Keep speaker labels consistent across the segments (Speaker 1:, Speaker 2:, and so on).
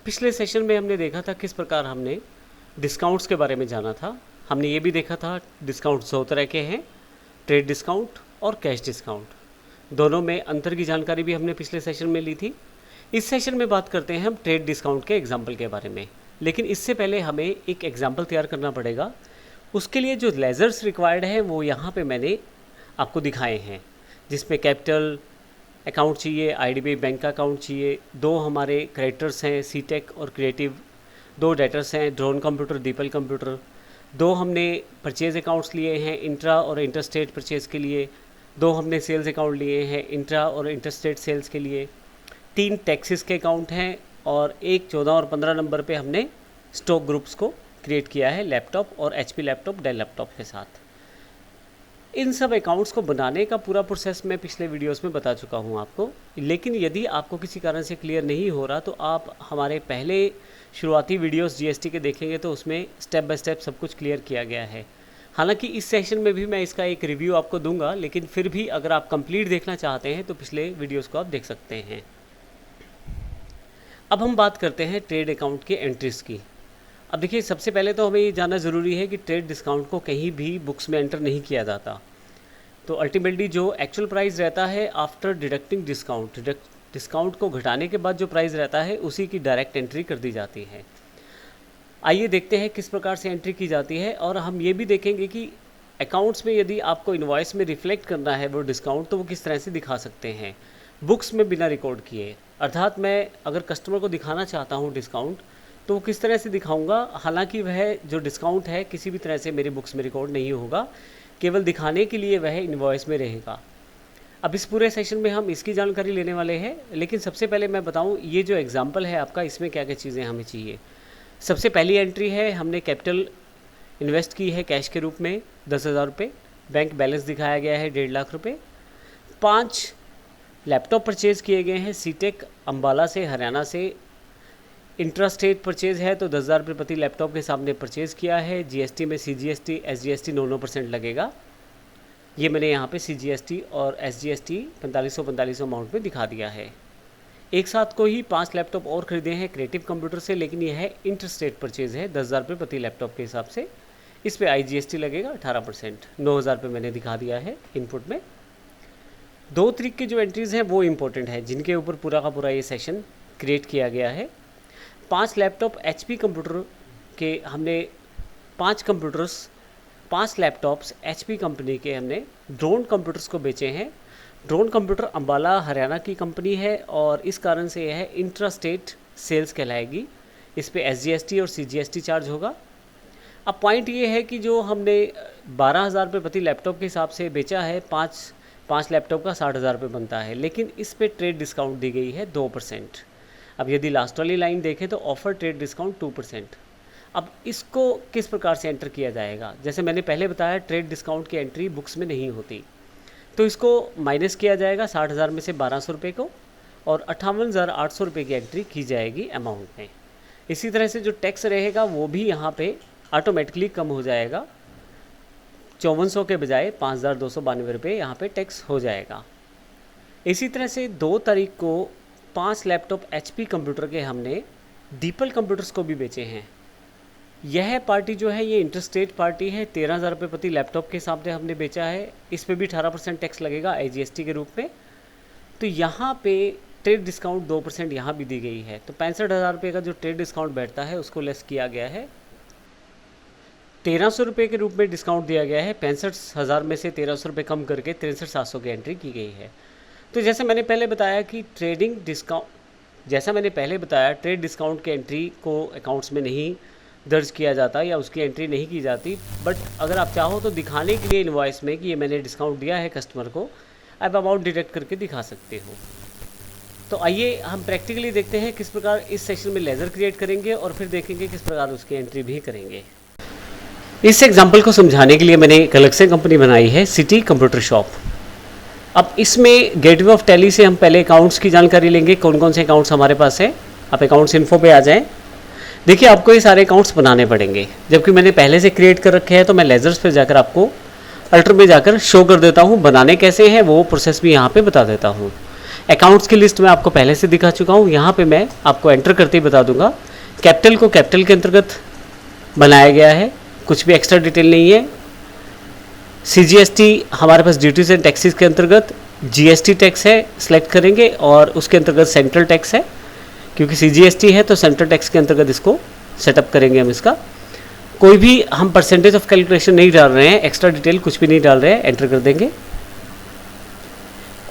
Speaker 1: पिछले सेशन में हमने देखा था किस प्रकार हमने डिस्काउंट्स के बारे में जाना था। हमने ये भी देखा था डिस्काउंट्स दो तरह के हैं, ट्रेड डिस्काउंट और कैश डिस्काउंट। दोनों में अंतर की जानकारी भी हमने पिछले सेशन में ली थी। इस सेशन में बात करते हैं हम ट्रेड डिस्काउंट के एग्जाम्पल के बारे में, लेकिन इससे पहले हमें एक एग्जाम्पल तैयार करना पड़ेगा। उसके लिए जो लेजर्स रिक्वायर्ड है वो यहाँ पे मैंने आपको दिखाए हैं, जिसमें कैपिटल अकाउंट चाहिए, आईडीबीआई बैंक का अकाउंट चाहिए, दो हमारे क्रेडिटर्स हैं सीटेक और क्रिएटिव, दो डेटर्स हैं ड्रोन कंप्यूटर, दीपल कंप्यूटर, दो हमने परचेज़ अकाउंट्स लिए हैं इंट्रा और इंटरस्टेट परचेज़ के लिए, दो हमने सेल्स अकाउंट लिए हैं इंट्रा और इंटरस्टेट सेल्स के लिए, तीन टैक्सेस के अकाउंट हैं और एक 14 और 15 नंबर पे हमने स्टॉक ग्रुप्स को क्रिएट किया है लैपटॉप और एचपी लैपटॉप, डेल लैपटॉप के साथ। इन सब अकाउंट्स को बनाने का पूरा प्रोसेस मैं पिछले वीडियोस में बता चुका हूं आपको, लेकिन यदि आपको किसी कारण से क्लियर नहीं हो रहा तो आप हमारे पहले शुरुआती वीडियोस जीएसटी के देखेंगे तो उसमें स्टेप बाय स्टेप सब कुछ क्लियर किया गया है। हालांकि इस सेशन में भी मैं इसका एक रिव्यू आपको दूंगा, लेकिन फिर भी अगर आप कंप्लीट देखना चाहते हैं तो पिछले वीडियोज़ को आप देख सकते हैं। अब हम बात करते हैं ट्रेड अकाउंट के एंट्रीज़ की। अब देखिए, सबसे पहले तो हमें ये जानना ज़रूरी है कि ट्रेड डिस्काउंट को कहीं भी बुक्स में एंटर नहीं किया जाता। तो अल्टीमेटली जो एक्चुअल प्राइस रहता है आफ्टर डिडक्टिंग डिस्काउंट, डिस्काउंट को घटाने के बाद जो प्राइस रहता है उसी की डायरेक्ट एंट्री कर दी जाती है। आइए देखते हैं किस प्रकार से एंट्री की जाती है, और हम ये भी देखेंगे कि अकाउंट्स में यदि आपको इनवॉइस में रिफ्लेक्ट करना है वो डिस्काउंट, तो वो किस तरह से दिखा सकते हैं बुक्स में बिना रिकॉर्ड किए। अर्थात मैं अगर कस्टमर को दिखाना चाहता हूँ डिस्काउंट तो वो किस तरह से दिखाऊंगा, हालांकि वह जो डिस्काउंट है किसी भी तरह से मेरी बुक्स में रिकॉर्ड नहीं होगा, केवल दिखाने के लिए वह इनवॉइस में रहेगा। अब इस पूरे सेशन में हम इसकी जानकारी लेने वाले हैं, लेकिन सबसे पहले मैं बताऊं ये जो एग्जांपल है आपका, इसमें क्या क्या चीज़ें हमें चाहिए। सबसे पहली एंट्री है, हमने कैपिटल इन्वेस्ट की है कैश के रूप में 10,000 रुपये, बैंक बैलेंस दिखाया गया है 1.5 लाख रुपये, 5 लैपटॉप परचेज़ किए गए हैं सीटेक अम्बाला से, हरियाणा से। इंट्रास्टेट परचेज़ है तो 10,000 रुपये प्रति लैपटॉप के सामने परचेज़ किया है। जीएसटी में सीजीएसटी एसजीएसटी 9% लगेगा। ये मैंने यहाँ पे सीजीएसटी और एसजीएसटी 4500 अमाउंट में दिखा दिया है। एक साथ को ही 5 लैपटॉप और ख़रीदे हैं क्रिएटिव कंप्यूटर से, लेकिन यह है इंट्रास्टेट परचेज़ है 10,000 रुपये प्रति लैपटॉप के हिसाब से। इस पर आईजीएसटी लगेगा 18%, 9,000 रुपये मैंने दिखा दिया है इनपुट में। 2 तरीके की जो एंट्रीज़ हैं वो इम्पोर्टेंट है, जिनके ऊपर पूरा का पूरा ये सेशन क्रिएट किया गया है। 5 लैपटॉप एचपी कंप्यूटर के हमने 5 लैपटॉप्स एचपी कंपनी के हमने ड्रोन कंप्यूटर्स को बेचे हैं। ड्रोन कंप्यूटर अम्बाला हरियाणा की कंपनी है और इस कारण से यह इंट्रास्टेट सेल्स कहलाएगी। इस पे एसजीएसटी और सीजीएसटी चार्ज होगा। अब पॉइंट ये है कि जो हमने 12,000 रुपये प्रति लैपटॉप के हिसाब से बेचा है, 5 लैपटॉप का 60,000 रुपये बनता है, लेकिन इस पे ट्रेड डिस्काउंट दी गई है 2%। अब यदि लास्ट वाली लाइन देखें तो ऑफर ट्रेड डिस्काउंट 2%। अब इसको किस प्रकार से एंटर किया जाएगा, जैसे मैंने पहले बताया ट्रेड डिस्काउंट की एंट्री बुक्स में नहीं होती, तो इसको माइनस किया जाएगा 60,000 में से 1,200 रुपये को, और 58,800 रुपये की एंट्री की जाएगी अमाउंट में। इसी तरह से जो टैक्स रहेगा वो भी यहाँ पे ऑटोमेटिकली कम हो जाएगा, 5400 के बजाय 5,292 रुपये यहाँ पे टैक्स हो जाएगा। इसी तरह से 2 तारीख को 5 लैपटॉप एचपी कंप्यूटर के हमने दीपल कंप्यूटर्स को भी बेचे हैं। यह पार्टी जो है ये इंटरस्टेट पार्टी है, 13,000 रुपये प्रति लैपटॉप के सामने हमने बेचा है। इस पे भी 18% टैक्स लगेगा आईजीएसटी के रूप में। तो यहाँ पे ट्रेड डिस्काउंट 2% यहाँ भी दी गई है, तो 65,000 रुपये का जो ट्रेड डिस्काउंट बैठता है उसको लेस किया गया है। 1,300 रुपये के रूप में डिस्काउंट दिया गया है, 65,000 में से 1,300 रुपये कम करके 63,700 की एंट्री की गई है। तो जैसे मैंने पहले बताया कि ट्रेड डिस्काउंट की एंट्री को अकाउंट्स में नहीं दर्ज किया जाता या उसकी एंट्री नहीं की जाती, बट अगर आप चाहो तो दिखाने के लिए इनवॉइस में कि ये मैंने डिस्काउंट दिया है कस्टमर को, आप अमाउंट डिडक्ट करके दिखा सकते हो। तो आइए हम प्रैक्टिकली देखते हैं किस प्रकार इस सेशन में लेज़र क्रिएट करेंगे और फिर देखेंगे किस प्रकार उसकी एंट्री भी करेंगे। इस एग्जाम्पल को समझाने के लिए मैंने एक अलग से कंपनी बनाई है, सिटी कंप्यूटर शॉप। अब इसमें गेटवे ऑफ टैली से हम पहले अकाउंट्स की जानकारी लेंगे, कौन कौन से अकाउंट्स हमारे पास है। आप अकाउंट्स इन्फो पे आ जाएं। देखिए, आपको ये सारे अकाउंट्स बनाने पड़ेंगे, जबकि मैंने पहले से क्रिएट कर रखे हैं, तो मैं लेजर्स पे जाकर आपको अल्टर में जाकर शो कर देता हूँ। बनाने कैसे हैं वो प्रोसेस भी यहाँ पे बता देता हूँ। अकाउंट्स की लिस्ट मैं आपको पहले से दिखा चुका हूँ। यहाँ पे मैं आपको एंटर करते ही बता दूंगा, कैपिटल को कैपिटल के अंतर्गत बनाया गया है, कुछ भी एक्स्ट्रा डिटेल नहीं है। CGST हमारे पास ड्यूटीज एंड टैक्सेस के अंतर्गत GST टैक्स है, सिलेक्ट करेंगे और उसके अंतर्गत सेंट्रल टैक्स है, क्योंकि CGST है तो सेंट्रल टैक्स के अंतर्गत इसको सेटअप करेंगे हम। इसका कोई भी हम परसेंटेज ऑफ कैलकुलेशन नहीं डाल रहे हैं, एक्स्ट्रा डिटेल कुछ भी नहीं डाल रहे हैं, एंटर कर देंगे।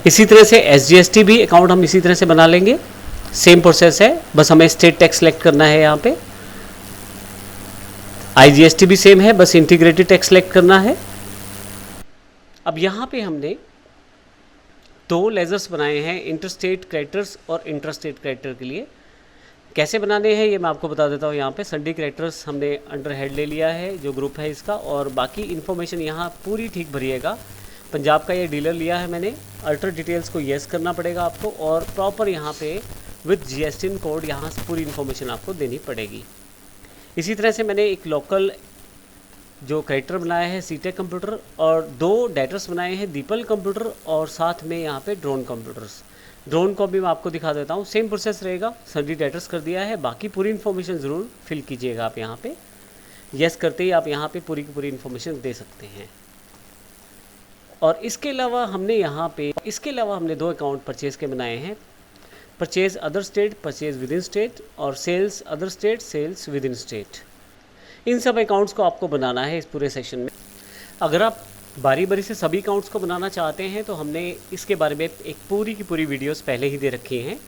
Speaker 1: इसी तरह से SGST भी अकाउंट हम इसी तरह से बना लेंगे, सेम प्रोसेस है, बस हमें स्टेट टैक्स सेलेक्ट करना है। यहाँ पे IGST भी सेम है, बस इंटीग्रेटेड टैक्स सेलेक्ट करना है। अब यहाँ पे हमने दो लेजर्स बनाए हैं, इंटरस्टेट क्रेडिटर्स और इंट्रास्टेट क्रेडिटर के लिए। कैसे बनाने हैं ये मैं आपको बता देता हूँ। यहाँ पे सन्डी क्रेडिटर्स हमने अंडर हेड ले लिया है, जो ग्रुप है इसका, और बाकी इन्फॉर्मेशन यहाँ पूरी ठीक भरिएगा। पंजाब का ये डीलर लिया है मैंने, अल्टर डिटेल्स को येस करना पड़ेगा आपको, और प्रॉपर यहाँ पे विद GST कोड यहाँ से पूरी इन्फॉर्मेशन आपको देनी पड़ेगी। इसी तरह से मैंने एक लोकल जो क्रेडिटर बनाया है सीटेक कंप्यूटर, और दो डेटर्स बनाए हैं दीपल कंप्यूटर, और साथ में यहाँ पे ड्रोन कंप्यूटर्स। ड्रोन को भी मैं आपको दिखा देता हूँ, सेम प्रोसेस रहेगा, सभी डेटर्स कर दिया है। बाकी पूरी इन्फॉर्मेशन ज़रूर फिल कीजिएगा आप यहाँ पे, यस करते ही आप यहाँ पे पूरी की पूरी इन्फॉर्मेशन दे सकते हैं। और इसके अलावा हमने दो अकाउंट परचेज़ के बनाए हैं, purchase other state, purchase within state, और sales other state, sales within state. इन सब अकाउंट्स को आपको बनाना है इस पूरे सेशन में। अगर आप बारी बारी से सभी अकाउंट्स को बनाना चाहते हैं तो हमने इसके बारे में एक पूरी की पूरी वीडियोस पहले ही दे रखी हैं।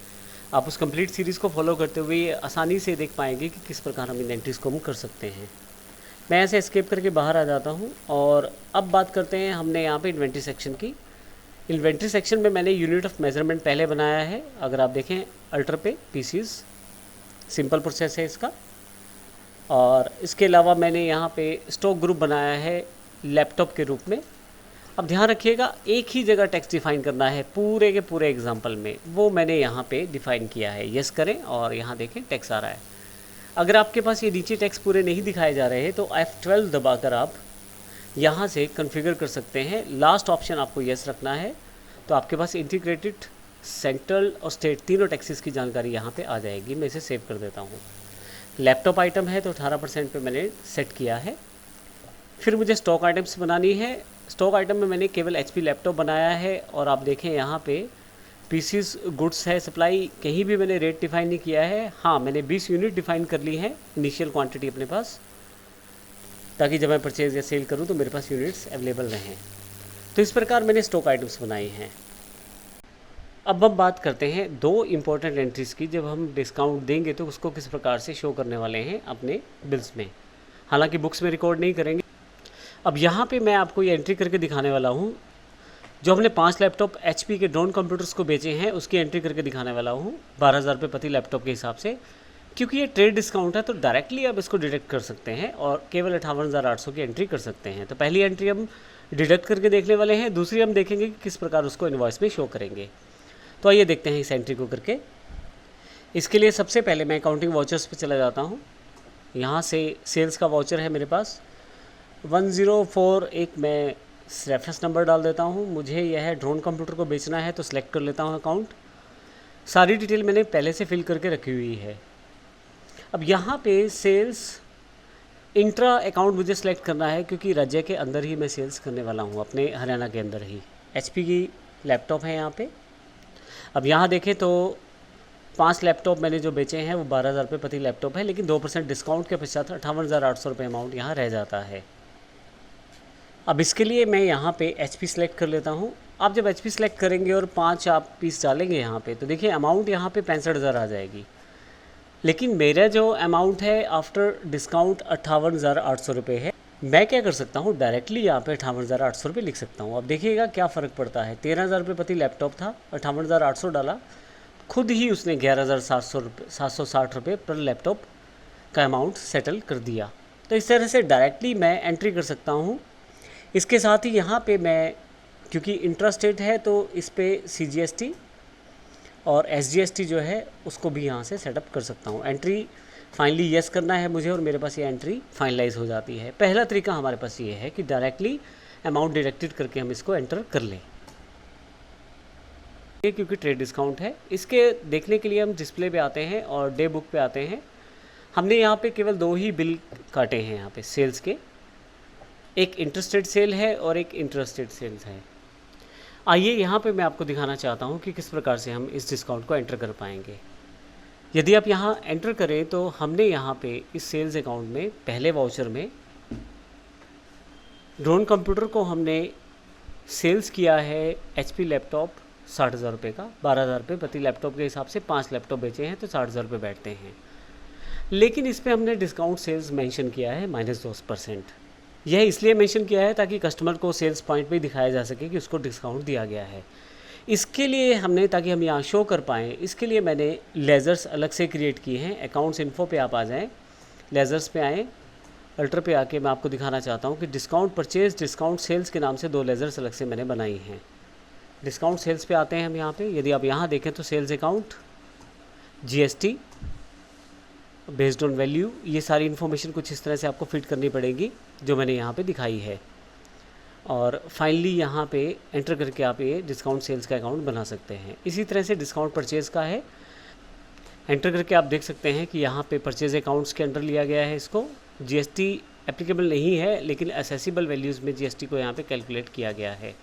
Speaker 1: आप उस कंप्लीट सीरीज़ को फॉलो करते हुए आसानी से देख पाएंगे कि किस प्रकार हम इन एंट्रीज़ को हम कर सकते हैं। मैं ऐसे एस्केप करके बाहर आ जाता हूं, और अब बात करते हैं हमने यहाँ पे इन्वेंट्री सेक्शन की। इन्वेंट्री सेक्शन में मैंने यूनिट ऑफ मेजरमेंट पहले बनाया है, अगर आप देखें अल्टर पे पीसीज, सिंपल प्रोसेस है इसका। और इसके अलावा मैंने यहाँ पे स्टॉक ग्रुप बनाया है लैपटॉप के रूप में। अब ध्यान रखिएगा, एक ही जगह टेक्स्ट डिफाइन करना है पूरे के पूरे एग्जाम्पल में, वो मैंने यहाँ पे डिफाइन किया है। यस करें और यहाँ देखें टेक्स्ट आ रहा है। अगर आपके पास ये नीचे टेक्स्ट पूरे नहीं दिखाए जा रहे हैं तो F12 दबाकर आप यहाँ से कॉन्फ़िगर कर सकते हैं। लास्ट ऑप्शन आपको यस रखना है, तो आपके पास इंटीग्रेटेड, सेंट्रल और स्टेट तीनों टैक्सेस की जानकारी यहाँ पे आ जाएगी। मैं इसे सेव कर देता हूँ। लैपटॉप आइटम है तो 18% पे मैंने सेट किया है। फिर मुझे स्टॉक आइटम्स बनानी है। स्टॉक आइटम में मैंने केवल HP लैपटॉप बनाया है, और आप देखें यहाँ पे पीसीज गुड्स है सप्लाई, कहीं भी मैंने रेट डिफाइन नहीं किया है। हाँ, मैंने 20 यूनिट डिफाइन कर ली है इनिशियल क्वांटिटी अपने पास, ताकि जब मैं परचेज़ या सेल करूँ तो मेरे पास यूनिट्स अवेलेबल रहें। तो इस प्रकार मैंने स्टॉक आइटम्स बनाई हैं। अब हम बात करते हैं दो इम्पोर्टेंट एंट्रीज़ की। जब हम डिस्काउंट देंगे तो उसको किस प्रकार से शो करने वाले हैं अपने बिल्स में, हालांकि बुक्स में रिकॉर्ड नहीं करेंगे। अब यहाँ पे मैं आपको ये एंट्री करके दिखाने वाला हूँ। जो हमने 5 लैपटॉप HP के ड्रोन कंप्यूटर्स को बेचे हैं उसकी एंट्री करके दिखाने वाला हूँ 12,000 रुपये प्रति लैपटॉप के हिसाब से। क्योंकि ये ट्रेड डिस्काउंट है तो डायरेक्टली आप इसको डिडक्ट कर सकते हैं और केवल 58,800 की एंट्री कर सकते हैं। तो पहली एंट्री हम डिडक्ट करके देखने वाले हैं, दूसरी हम देखेंगे कि किस प्रकार उसको इनवॉइस में शो करेंगे। तो आइए देखते हैं इस एंट्री को करके। इसके लिए सबसे पहले मैं अकाउंटिंग वाउचर्स पे चला जाता हूँ। यहाँ से सेल्स का वाउचर है मेरे पास 104। एक मैं रेफरेंस नंबर डाल देता हूँ। मुझे यह ड्रोन कंप्यूटर को बेचना है तो सिलेक्ट कर लेता हूँ अकाउंट। सारी डिटेल मैंने पहले से फिल करके रखी हुई है। अब यहाँ पे सेल्स इंट्रा अकाउंट मुझे सेलेक्ट करना है, क्योंकि राज्य के अंदर ही मैं सेल्स करने वाला हूँ, अपने हरियाणा के अंदर ही। HP की लैपटॉप है यहाँ पे। अब यहाँ देखें तो 5 लैपटॉप मैंने जो बेचे हैं वो 12,000 रुपये प्रति लैपटॉप है, लेकिन 2% डिस्काउंट के पश्चात 58,800 रुपये अमाउंट यहाँ रह जाता है। अब इसके लिए मैं यहाँ पे HP सेलेक्ट कर लेता हूँ। आप जब HP सेलेक्ट करेंगे और 5 आप पीस डालेंगे यहाँ पे, तो देखिए अमाउंट यहाँ पे 65,000 आ जाएगी। लेकिन मेरा जो अमाउंट है आफ्टर डिस्काउंट 58,800 रुपये है। मैं क्या कर सकता हूँ, डायरेक्टली यहाँ पे 58,800 रुपये लिख सकता हूँ। अब देखिएगा क्या फ़र्क पड़ता है। 13,000 रुपये प्रति लैपटॉप था, 58,800 डाला, खुद ही उसने 11,760 रुपये पर लैपटॉप का अमाउंट सेटल कर दिया। तो इस तरह से डायरेक्टली मैं एंट्री कर सकता हूँ। इसके साथ ही यहाँ पे मैं, क्योंकि इंट्रास्टेट है तो इस पे CGST और SGST जो है उसको भी यहाँ से सेटअप कर सकता हूँ। एंट्री फाइनली यस करना है मुझे और मेरे पास ये एंट्री फाइनलाइज हो जाती है। पहला तरीका हमारे पास ये है कि डायरेक्टली अमाउंट डिडक्टेड करके हम इसको एंटर कर लें। क्योंकि ट्रेड डिस्काउंट है। इसके देखने के लिए हम डिस्प्ले पे आते हैं और डे बुक पे आते हैं। हमने यहाँ पे केवल 2 ही बिल काटे हैं यहाँ पे सेल्स के, एक इंटरेस्टेड सेल है और एक इंटरेस्टेड सेल्स है। आइए यहाँ पे मैं आपको दिखाना चाहता हूँ कि किस प्रकार से हम इस डिस्काउंट को एंटर कर पाएंगे। यदि आप यहाँ एंटर करें तो हमने यहाँ पे इस सेल्स अकाउंट में पहले वाउचर में ड्रोन कंप्यूटर को हमने सेल्स किया है HP लैपटॉप 60,000 रुपये का, 12,000 रुपये प्रति लैपटॉप के हिसाब से 5 लैपटॉप बेचे हैं तो 60,000 रुपये बैठते हैं। लेकिन इस पर हमने डिस्काउंट सेल्स मेंशन किया है -10%। यह इसलिए मेंशन किया है ताकि कस्टमर को सेल्स पॉइंट पे दिखाया जा सके कि उसको डिस्काउंट दिया गया है। इसके लिए हमने, ताकि हम यहाँ शो कर पाएँ, इसके लिए मैंने लेज़र्स अलग से क्रिएट किए हैं। अकाउंट्स इन्फो पे आप आ जाएँ, लेज़र्स पे आएँ, अल्टर पे आके मैं आपको दिखाना चाहता हूँ कि डिस्काउंट परचेज, डिस्काउंट सेल्स के नाम से 2 लेज़र्स अलग से मैंने बनाई हैं। डिस्काउंट सेल्स पे आते हैं हम यहाँ पे। यदि आप यहाँ देखें तो sales account, GST, based on value, ये सारी इन्फॉर्मेशन कुछ इस तरह से आपको फिट करनी पड़ेगी जो मैंने यहाँ पे दिखाई है। और फाइनली यहाँ पे एंटर करके आप ये डिस्काउंट सेल्स का अकाउंट बना सकते हैं। इसी तरह से डिस्काउंट परचेज़ का है, एंटर करके आप देख सकते हैं कि यहाँ पे परचेज़ अकाउंट्स के अंडर लिया गया है इसको। GST एप्लीकेबल नहीं है, लेकिन एसेसिबल वैल्यूज़ में GST को यहाँ पे कैलकुलेट किया गया है।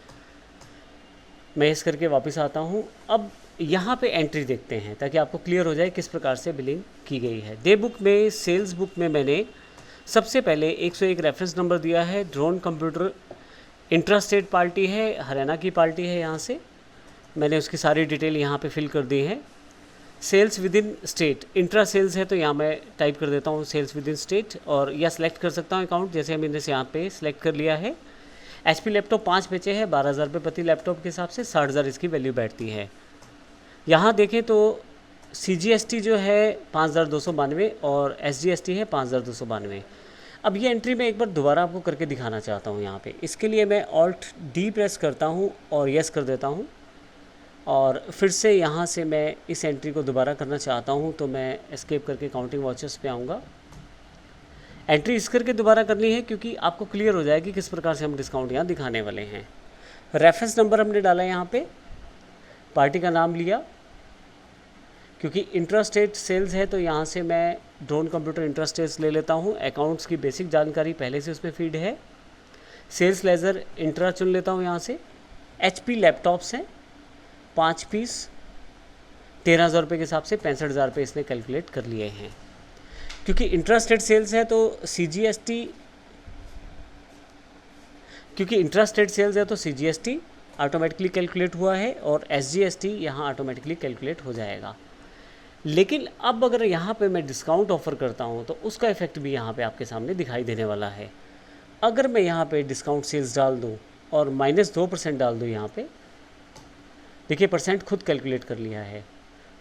Speaker 1: मैं इस करके वापस आता हूँ। अब यहाँ पे एंट्री देखते हैं ताकि आपको क्लियर हो जाए किस प्रकार से बिलिंग की गई है। डे बुक में, सेल्स बुक में मैंने सबसे पहले 101 रेफरेंस नंबर दिया है। ड्रोन कंप्यूटर इंट्रास्टेट पार्टी है, हरियाणा की पार्टी है। यहाँ से मैंने उसकी सारी डिटेल यहाँ पे फिल कर दी है। Sales within state, intra sales है तो यहाँ मैं टाइप कर देता हूँ सेल्स विद इन स्टेट, और या सेलेक्ट कर सकता हूँ अकाउंट, जैसे मैंने यहाँ पे सेलेक्ट कर लिया है। HP लैपटॉप 5 बेचे हैं, 12,000 रुपये प्रति लैपटॉप के हिसाब से 60,000 इसकी वैल्यू बैठती है। यहाँ देखें तो CGST जो है 5,292 और SGST है 5,292। अब ये एंट्री मैं एक बार दोबारा आपको करके दिखाना चाहता हूँ यहाँ पे। इसके लिए मैं Alt+D प्रेस करता हूँ और यस कर देता हूँ, और फिर से यहाँ से मैं इस एंट्री को दोबारा करना चाहता हूँ तो मैं एस्केप करके काउंटिंग वॉचर्स पे आऊँगा। एंट्री इस करके दोबारा करनी है क्योंकि आपको क्लियर हो जाएगी किस प्रकार से हम डिस्काउंट यहाँ दिखाने वाले हैं। रेफरेंस नंबर हमने डाला यहाँ पे, पार्टी का नाम लिया, क्योंकि इंट्रास्टेट सेल्स है तो यहाँ से मैं ड्रोन कंप्यूटर इंट्रास्टेट्स ले लेता हूँ। अकाउंट्स की बेसिक जानकारी पहले से उसमें फीड है। सेल्स लेज़र इंट्रा चुन लेता हूँ यहाँ से। HP लैपटॉप्स हैं 5 पीस, 13,000 रुपये के हिसाब से 65,000 रुपये इसने कैलकुलेट कर लिए हैं। क्योंकि इंट्रास्टेट सेल्स है तो CGST ऑटोमेटिकली कैलकुलेट हुआ है और SGST यहाँ ऑटोमेटिकली कैलकुलेट हो जाएगा। लेकिन अब अगर यहाँ पे मैं डिस्काउंट ऑफ़र करता हूँ तो उसका इफ़ेक्ट भी यहाँ पे आपके सामने दिखाई देने वाला है। अगर मैं यहाँ पे डिस्काउंट सेल्स डाल दूँ और -2% डाल दूँ यहाँ पे, देखिए परसेंट खुद कैलकुलेट कर लिया है,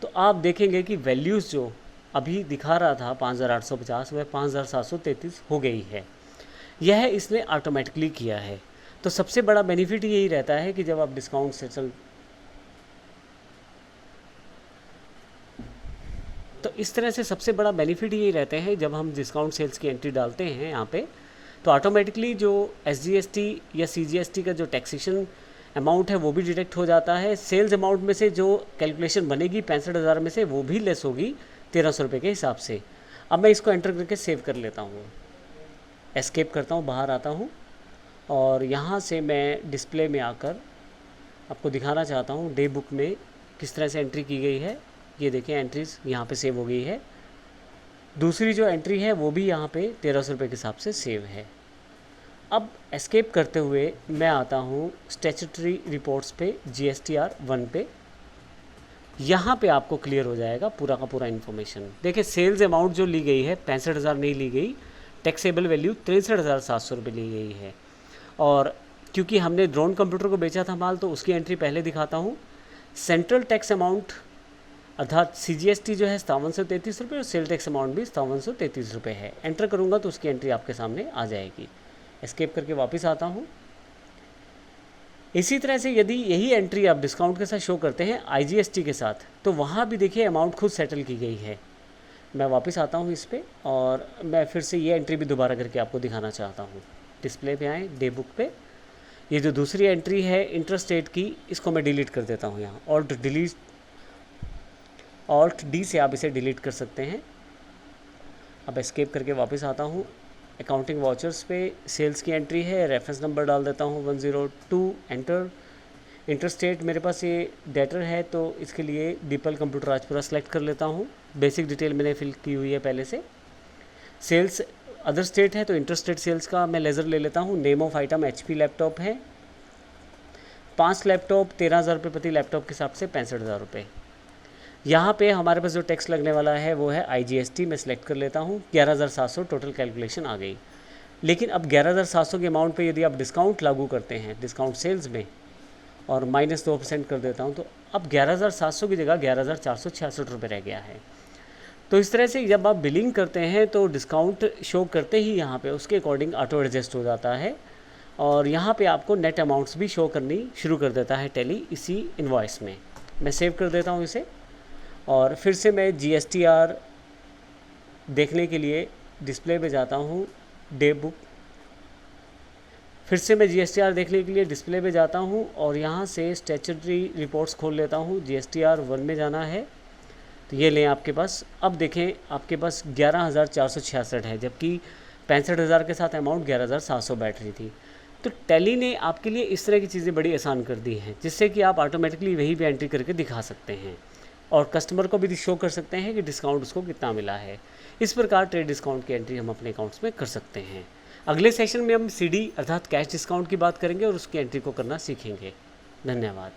Speaker 1: तो आप देखेंगे कि वैल्यूज़ जो अभी दिखा रहा था 5,850 वह 5,733 हो गई है। यह इसने ऑटोमेटिकली किया है। तो सबसे बड़ा बेनिफिट यही रहता है कि जब आप डिस्काउंट से तो इस तरह से सबसे बड़ा बेनिफिट यही रहते हैं जब हम डिस्काउंट सेल्स की एंट्री डालते हैं यहाँ पे, तो ऑटोमेटिकली जो SGST या CGST का जो टैक्सेशन अमाउंट है वो भी डिडक्ट हो जाता है। सेल्स अमाउंट में से जो कैलकुलेशन बनेगी 65,000 में से वो भी लेस होगी 1,300 रुपये के हिसाब से। अब मैं इसको एंटर करके सेव कर लेता हूँ, एस्केप करता हूँ, बाहर आता हूँ और यहाँ से मैं डिस्प्ले में आकर आपको दिखाना चाहता हूँ डे बुक में किस तरह से एंट्री की गई है। ये देखें एंट्रीज यहाँ पे सेव हो गई है। दूसरी जो एंट्री है वो भी यहाँ पे 1,300 रुपये के हिसाब से सेव है। अब एस्केप करते हुए मैं आता हूँ स्टैट्यूटरी रिपोर्ट्स पे, GSTR 1 पे। यहाँ पे आपको क्लियर हो जाएगा पूरा का पूरा इन्फॉर्मेशन। देखिए सेल्स अमाउंट जो ली गई है 65,000 नहीं ली गई, टैक्सेबल वैल्यू 63,700 रुपये ली गई है। और क्योंकि हमने ड्रोन कंप्यूटर को बेचा था माल तो उसकी एंट्री पहले दिखाता हूँ। सेंट्रल टैक्स अमाउंट अर्थात CGST जो है 5733 रुपये और सेल टैक्स अमाउंट भी 5733 रुपये है। एंटर करूँगा तो उसकी एंट्री आपके सामने आ जाएगी। एस्केप करके वापस आता हूँ। इसी तरह से यदि यही एंट्री आप डिस्काउंट के साथ शो करते हैं IGST के साथ, तो वहाँ भी देखिए अमाउंट खुद सेटल की गई है। मैं वापस आता हूँ इस पर और मैं फिर से ये एंट्री भी दोबारा करके आपको दिखाना चाहता हूँ। डिस्प्ले पे आएँ, डे बुक पे, ये जो दूसरी एंट्री है इंटरस्टेट की, इसको मैं डिलीट कर देता हूँ यहाँ। ऑल्ट डी से आप इसे डिलीट कर सकते हैं। अब एस्केप करके वापस आता हूँ। अकाउंटिंग वाचर्स पे सेल्स की एंट्री है, रेफरेंस नंबर डाल देता हूँ 102, एंटर। इंटरस्टेट मेरे पास ये डेटर है तो इसके लिए दीपल कंप्यूटर राजपुरा सेलेक्ट कर लेता हूँ। बेसिक डिटेल मैंने फिल की हुई है पहले से। सेल्स अदर स्टेट है तो इंटरस्टेट सेल्स का मैं लेज़र ले लेता हूँ। Name of item HP laptop है। 5 लैपटॉप 13,000 रुपये प्रति लैपटॉप के हिसाब से 65,000 रुपये। यहाँ पे हमारे पास जो टैक्स लगने वाला है वो है IGST, मैं सेलेक्ट कर लेता हूँ। 11,700 टोटल कैलकुलेशन आ गई। लेकिन अब 11,700 के अमाउंट पे यदि आप डिस्काउंट लागू करते हैं डिस्काउंट सेल्स में और -2% कर देता हूँ तो अब 11,700 की जगह 11,466 रुपये रह गया है। तो इस तरह से जब आप बिलिंग करते हैं तो डिस्काउंट शो करते ही यहाँ पे उसके अकॉर्डिंग ऑटो एडजस्ट हो जाता है और यहाँ पे आपको नेट अमाउंट्स भी शो करनी शुरू कर देता है टैली इसी इनवॉइस में। मैं सेव कर देता हूँ इसे और फिर से मैं GSTR देखने के लिए डिस्प्ले पे जाता हूँ। डे बुक, फिर से मैं GSTR देखने के लिए डिस्प्ले पे जाता हूँ और यहाँ से स्टैट्यूटरी रिपोर्ट्स खोल लेता हूँ। GSTR 1 में जाना है तो ये लें आपके पास। अब देखें आपके पास 11,466 है, जबकि 65,000 के साथ अमाउंट 11,700 बैठ रही थी। तो टैली ने आपके लिए इस तरह की चीज़ें बड़ी आसान कर दी हैं जिससे कि आप ऑटोमेटिकली वहीं पे एंट्री करके दिखा सकते हैं और कस्टमर को भी शो कर सकते हैं कि डिस्काउंट उसको कितना मिला है। इस प्रकार ट्रेड डिस्काउंट की एंट्री हम अपने अकाउंट्स में कर सकते हैं। अगले सेशन में हम CD अर्थात कैश डिस्काउंट की बात करेंगे और उसकी एंट्री को करना सीखेंगे। धन्यवाद।